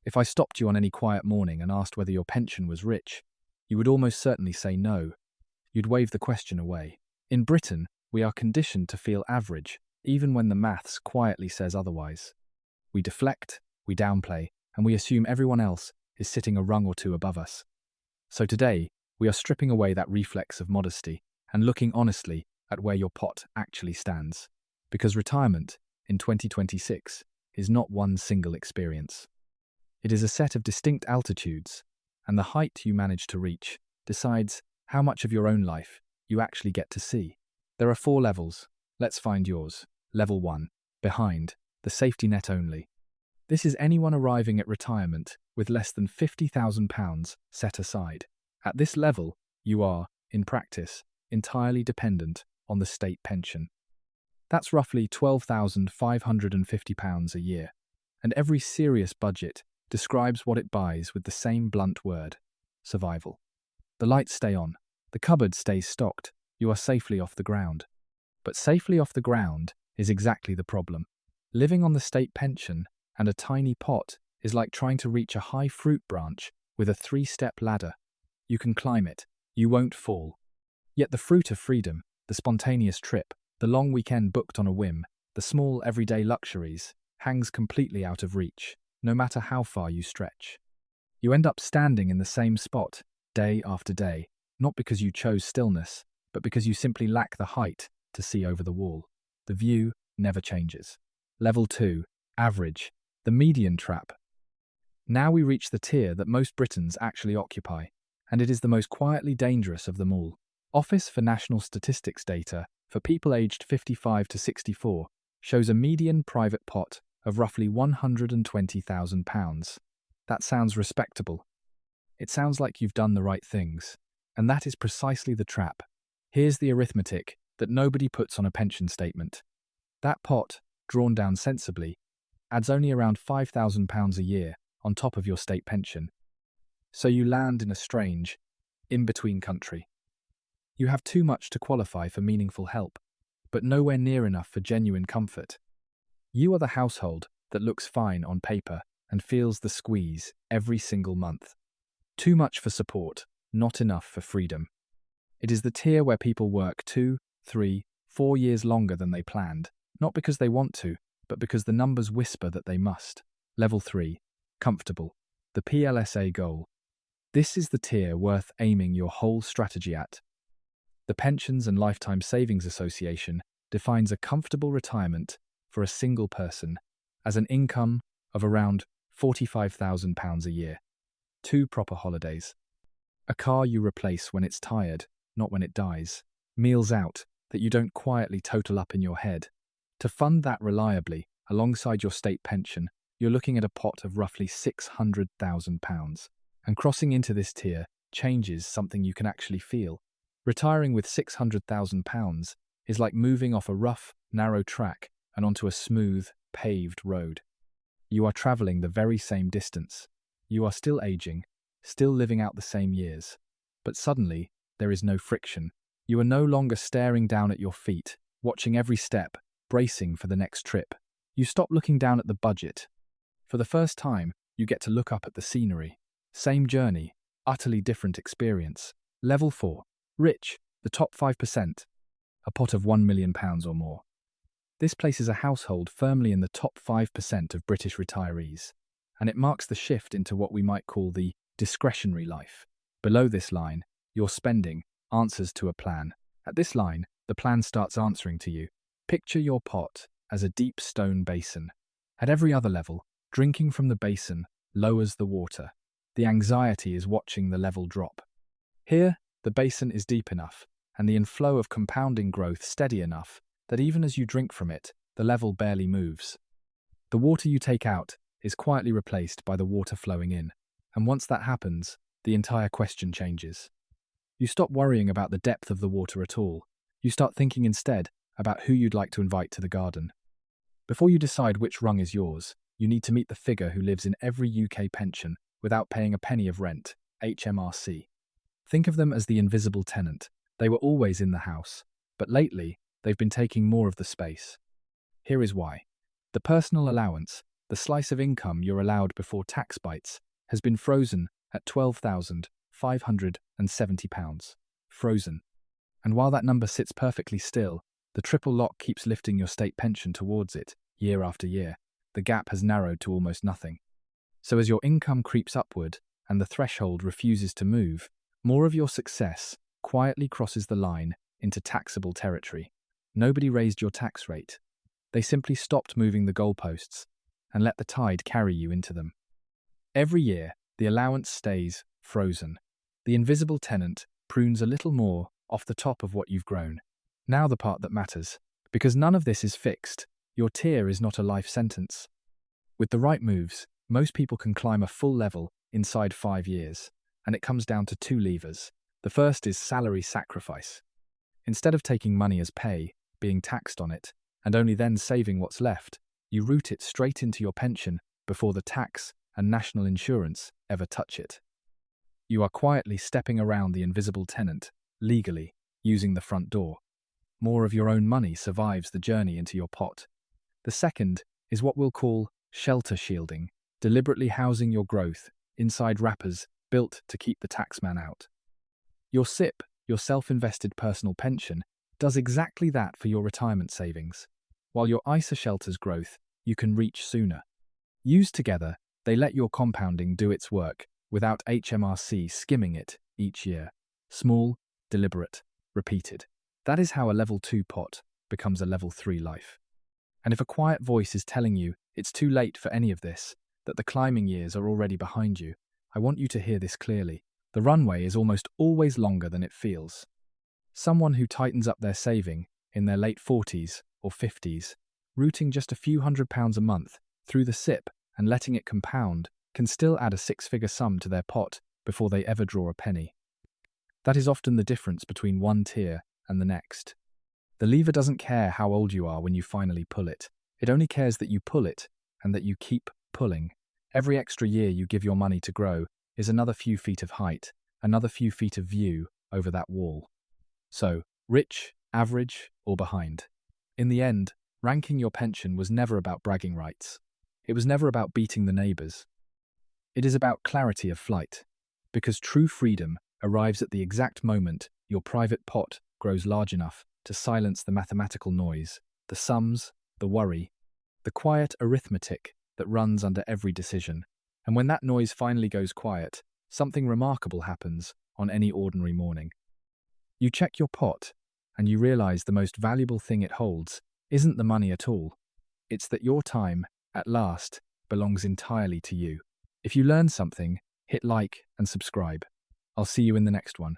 If I stopped you on any quiet morning and asked whether your pension was rich, you would almost certainly say no. You'd wave the question away. In Britain, we are conditioned to feel average, even when the maths quietly says otherwise. We deflect, we downplay, and we assume everyone else is sitting a rung or two above us. So today, we are stripping away that reflex of modesty and looking honestly at where your pot actually stands. Because retirement in 2026 is not one single experience. It is a set of distinct altitudes, and the height you manage to reach decides how much of your own life you actually get to see. There are 4 levels. Let's find yours. Level 1. Behind, the safety net only. This is anyone arriving at retirement with less than £50,000 set aside. At this level, you are, in practice, entirely dependent on the state pension. That's roughly £12,550 a year, and every serious budget describes what it buys with the same blunt word: survival. The lights stay on, the cupboard stays stocked, you are safely off the ground. But safely off the ground is exactly the problem. Living on the state pension and a tiny pot is like trying to reach a high fruit branch with a 3-step ladder. You can climb it, you won't fall. Yet the fruit of freedom, the spontaneous trip, the long weekend booked on a whim, the small everyday luxuries, hangs completely out of reach, no matter how far you stretch. You end up standing in the same spot, day after day, not because you chose stillness, but because you simply lack the height to see over the wall. The view never changes. Level 2, average, the median trap. Now we reach the tier that most Britons actually occupy, and it is the most quietly dangerous of them all. Office for National Statistics data for people aged 55 to 64 shows a median private pot of roughly £120,000. That sounds respectable. It sounds like you've done the right things, and that is precisely the trap. Here's the arithmetic that nobody puts on a pension statement. That pot, drawn down sensibly, adds only around £5,000 a year on top of your state pension. So you land in a strange, in-between country. You have too much to qualify for meaningful help, but nowhere near enough for genuine comfort. You are the household that looks fine on paper and feels the squeeze every single month. Too much for support, not enough for freedom. It is the tier where people work 2, 3, 4 years longer than they planned, not because they want to, but because the numbers whisper that they must. Level 3, comfortable, the PLSA goal. This is the tier worth aiming your whole strategy at. The Pensions and Lifetime Savings Association defines a comfortable retirement for a single person as an income of around £45,000 a year, 2 proper holidays, a car you replace when it's tired, not when it dies, meals out that you don't quietly total up in your head. To fund that reliably, alongside your state pension, you're looking at a pot of roughly £600,000. And crossing into this tier changes something you can actually feel. Retiring with £600,000 is like moving off a rough, narrow track and onto a smooth, paved road. You are travelling the very same distance. You are still aging, still living out the same years. But suddenly, there is no friction. You are no longer staring down at your feet, watching every step, bracing for the next trip. You stop looking down at the budget. For the first time, you get to look up at the scenery. Same journey, utterly different experience. Level 4. Rich, the top 5%. A pot of £1 million or more. This places a household firmly in the top 5% of British retirees, and it marks the shift into what we might call the discretionary life. Below this line, your spending answers to a plan. At this line, the plan starts answering to you. Picture your pot as a deep stone basin. At every other level, drinking from the basin lowers the water. The anxiety is watching the level drop. Here, the basin is deep enough, and the inflow of compounding growth steady enough that even as you drink from it, the level barely moves. The water you take out is quietly replaced by the water flowing in, and once that happens, the entire question changes. You stop worrying about the depth of the water at all. You start thinking instead about who you'd like to invite to the garden. Before you decide which rung is yours, you need to meet the figure who lives in every UK pension without paying a penny of rent, HMRC. Think of them as the invisible tenant. They were always in the house, but lately, they've been taking more of the space. Here is why. The personal allowance, the slice of income you're allowed before tax bites, has been frozen at £12,570. Frozen. And while that number sits perfectly still, the triple lock keeps lifting your state pension towards it, year after year. The gap has narrowed to almost nothing. So as your income creeps upward and the threshold refuses to move, more of your success quietly crosses the line into taxable territory. Nobody raised your tax rate. They simply stopped moving the goalposts and let the tide carry you into them. Every year, the allowance stays frozen. The invisible tenant prunes a little more off the top of what you've grown. Now the part that matters, because none of this is fixed. Your tier is not a life sentence. With the right moves, most people can climb a full level inside 5 years, and it comes down to 2 levers. The first is salary sacrifice. Instead of taking money as pay, being taxed on it, and only then saving what's left, you route it straight into your pension before the tax and national insurance ever touch it. You are quietly stepping around the invisible tenant, legally, using the front door. More of your own money survives the journey into your pot. The second is what we'll call shelter shielding, deliberately housing your growth inside wrappers built to keep the taxman out. Your SIP, your self-invested personal pension, does exactly that for your retirement savings, while your ISA shelters growth you can reach sooner. Used together, they let your compounding do its work without HMRC skimming it each year. Small, deliberate, repeated. That is how a level 2 pot becomes a level 3 life. And if a quiet voice is telling you it's too late for any of this, that the climbing years are already behind you, I want you to hear this clearly. The runway is almost always longer than it feels. Someone who tightens up their saving in their late 40s or 50s, routing just a few £100s a month through the SIP and letting it compound, can still add a 6-figure sum to their pot before they ever draw a penny. That is often the difference between one tier and the next. The lever doesn't care how old you are when you finally pull it. It only cares that you pull it and that you keep pulling. Every extra year you give your money to grow is another few feet of height, another few feet of view over that wall. So, rich, average, or behind. In the end, ranking your pension was never about bragging rights. It was never about beating the neighbours. It is about clarity of flight, because true freedom arrives at the exact moment your private pot grows large enough to silence the mathematical noise, the sums, the worry, the quiet arithmetic that runs under every decision. And when that noise finally goes quiet, something remarkable happens on any ordinary morning. You check your pot, and you realize the most valuable thing it holds isn't the money at all. It's that your time, at last, belongs entirely to you. If you learned something, hit like and subscribe. I'll see you in the next one.